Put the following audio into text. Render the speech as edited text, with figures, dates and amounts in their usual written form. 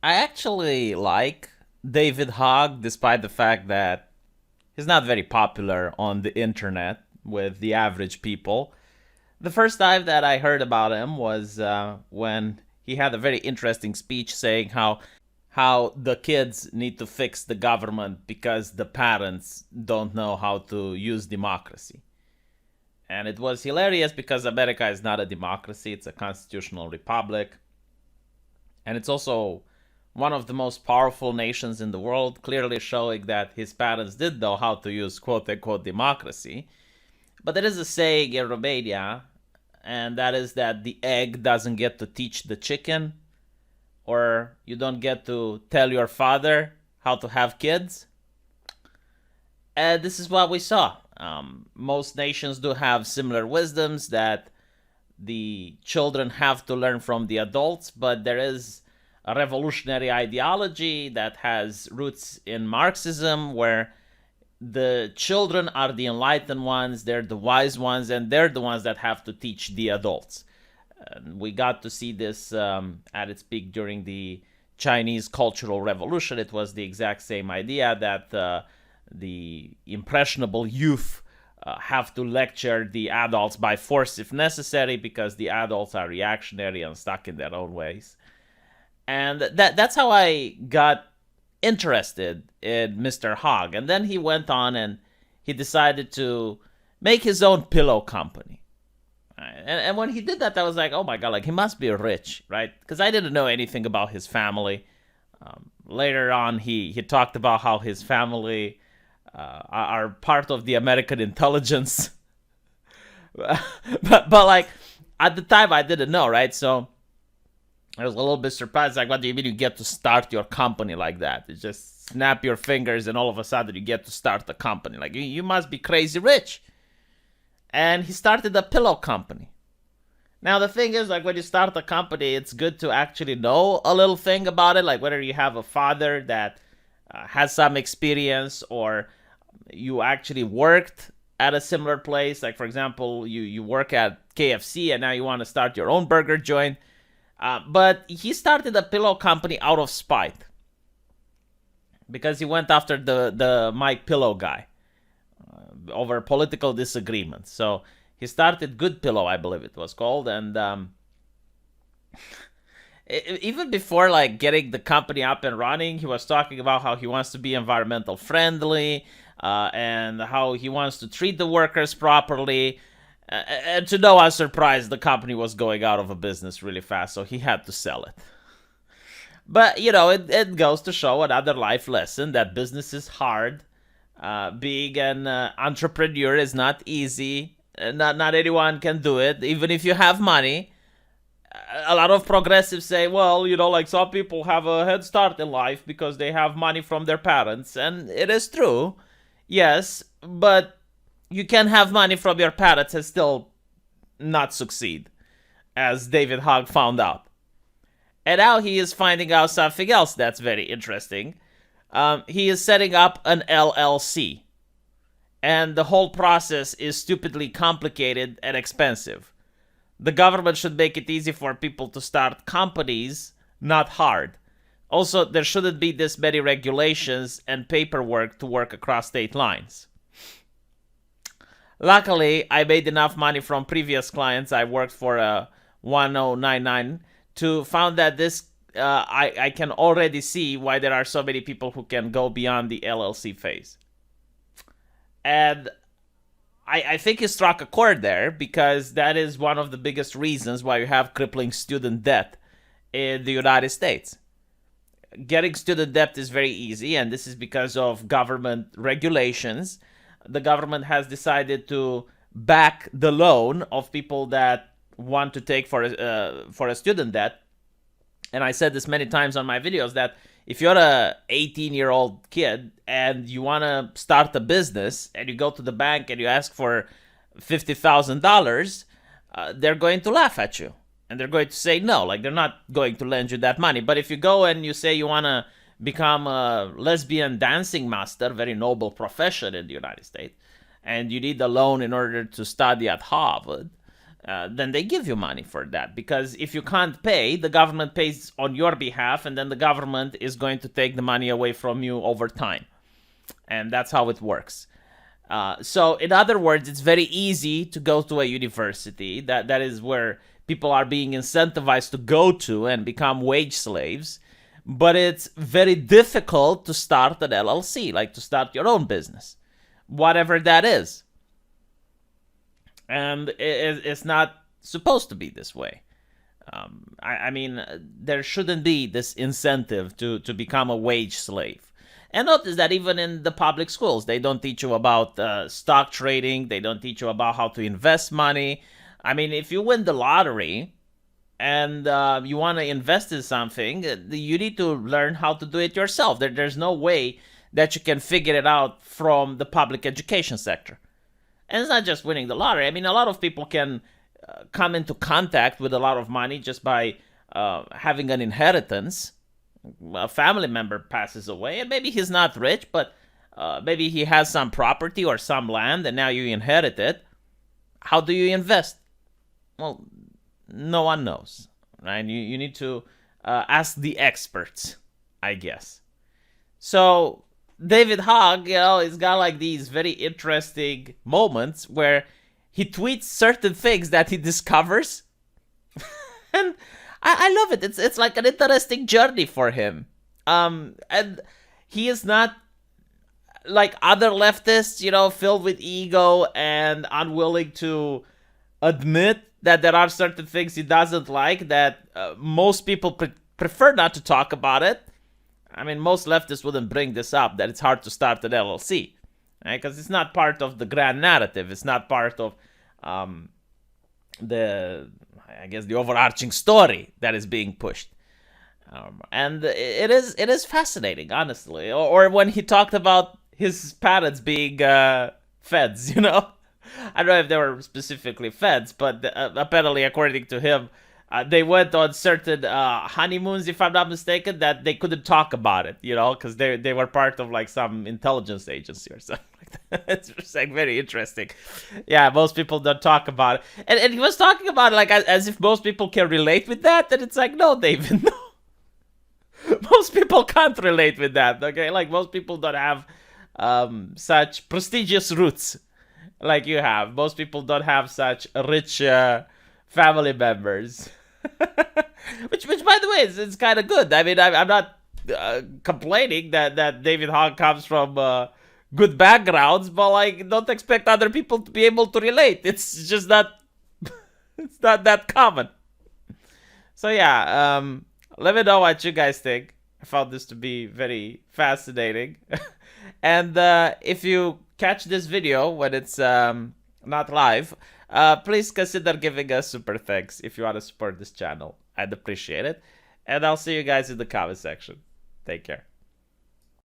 I actually like David Hogg, despite the fact that he's not very popular on the internet with the average people. The first time that I heard about him was when he had a very interesting speech saying how the kids need to fix the government because the parents don't know how to use democracy. And it was hilarious because America is not a democracy, it's a constitutional republic. And it's also one of the most powerful nations in the world, clearly showing that his parents did know how to use quote unquote democracy. But there is a saying in Romania, and that is that the egg doesn't get to teach the chicken, or you don't get to tell your father how to have kids. And this is what we saw. Most nations do have similar wisdoms that the children have to learn from the adults, but there is a revolutionary ideology that has roots in Marxism where the children are the enlightened ones, they're the wise ones, and they're the ones that have to teach the adults. We got to see this at its peak during the Chinese Cultural Revolution. It was the exact same idea that the impressionable youth have to lecture the adults by force if necessary because the adults are reactionary and stuck in their own ways. And that's how I got interested in Mr. Hogg. And then he went on and he decided to make his own pillow company. And when he did that, I was like, oh my God, like he must be rich, right? Because I didn't know anything about his family. Later on, he talked about how his family are part of the American intelligence. but like at the time, I didn't know, right? So I was a little bit surprised. Like, what do you mean you get to start your company like that? You just snap your fingers and all of a sudden you get to start a company. Like, you must be crazy rich. And he started a pillow company. Now, the thing is, like, when you start a company, it's good to actually know a little thing about it. Like, whether you have a father that has some experience or you actually worked at a similar place. Like, for example, you work at KFC and now you want to start your own burger joint. But he started a pillow company out of spite because he went after the Mike Pillow guy over political disagreements. So he started Good Pillow, I believe it was called, and even before like getting the company up and running, he was talking about how he wants to be environmental friendly and how he wants to treat the workers properly. And to no one's surprise, the company was going out of a business really fast, so he had to sell it. But, you know, it goes to show another life lesson that business is hard. Being an entrepreneur is not easy. Not anyone can do it, even if you have money. A lot of progressives say, well, you know, like some people have a head start in life because they have money from their parents. And it is true, yes, but you can have money from your parents and still not succeed, as David Hogg found out. And now he is finding out something else that's very interesting. He is setting up an LLC. And the whole process is stupidly complicated and expensive. The government should make it easy for people to start companies, not hard. Also, there shouldn't be this many regulations and paperwork to work across state lines. Luckily, I made enough money from previous clients I worked for 1099 to found that this I can already see why there are so many people who can go beyond the LLC phase. And I think he struck a chord there because that is one of the biggest reasons why you have crippling student debt in the United States. Getting student debt is very easy, and this is because of government regulations. The government has decided to back the loan of people that want to take for a student debt. And I said this many times on my videos that if you're a 18-year-old kid and you want to start a business and you go to the bank and you ask for $50,000, they're going to laugh at you. And they're going to say no, like they're not going to lend you that money. But if you go and you say you want to become a lesbian dancing master, very noble profession in the United States, and you need a loan in order to study at Harvard, then they give you money for that. Because if you can't pay, the government pays on your behalf, and then the government is going to take the money away from you over time. And that's how it works. So in other words, it's very easy to go to a university. That is where people are being incentivized to go to and become wage slaves. But it's very difficult to start an LLC, like to start your own business, whatever that is. And it's not supposed to be this way. I mean, there shouldn't be this incentive to become a wage slave. And notice that even in the public schools, they don't teach you about stock trading. They don't teach you about how to invest money. I mean, if you win the lottery and you want to invest in something, you need to learn how to do it yourself. There's no way that you can figure it out from the public education sector. And it's not just winning the lottery. I mean, a lot of people can come into contact with a lot of money just by having an inheritance. A family member passes away, and maybe he's not rich, but maybe he has some property or some land, and now you inherit it. How do you invest? Well, no one knows, right? You need to ask the experts, I guess. So David Hogg, he's got like these very interesting moments where he tweets certain things that he discovers, and I love it. It's like an interesting journey for him. And he is not like other leftists, filled with ego and unwilling to admit that there are certain things he doesn't like, that most people prefer not to talk about it. I mean, most leftists wouldn't bring this up, that it's hard to start an LLC, right? Because it's not part of the grand narrative. It's not part of the overarching story that is being pushed. And it is fascinating, honestly. Or when he talked about his parents being feds, I don't know if they were specifically feds, but apparently, according to him, they went on certain honeymoons, if I'm not mistaken, that they couldn't talk about it, because they were part of like some intelligence agency or something like that. It's just like very interesting. Yeah, most people don't talk about it. And he was talking about it like as if most people can relate with that. And it's like, no, David, no. Most people can't relate with that, okay? Like, most people don't have such prestigious roots like you have. Most people don't have such rich family members. which by the way, it's kind of good. I mean, I'm not complaining that David Hogg comes from good backgrounds, but like, don't expect other people to be able to relate. It's just not it's not that common. So yeah, let me know what you guys think. I found this to be very fascinating. And if you catch this video when it's not live, please consider giving us super thanks if you want to support this channel. I'd appreciate it. And I'll see you guys in the comment section. Take care.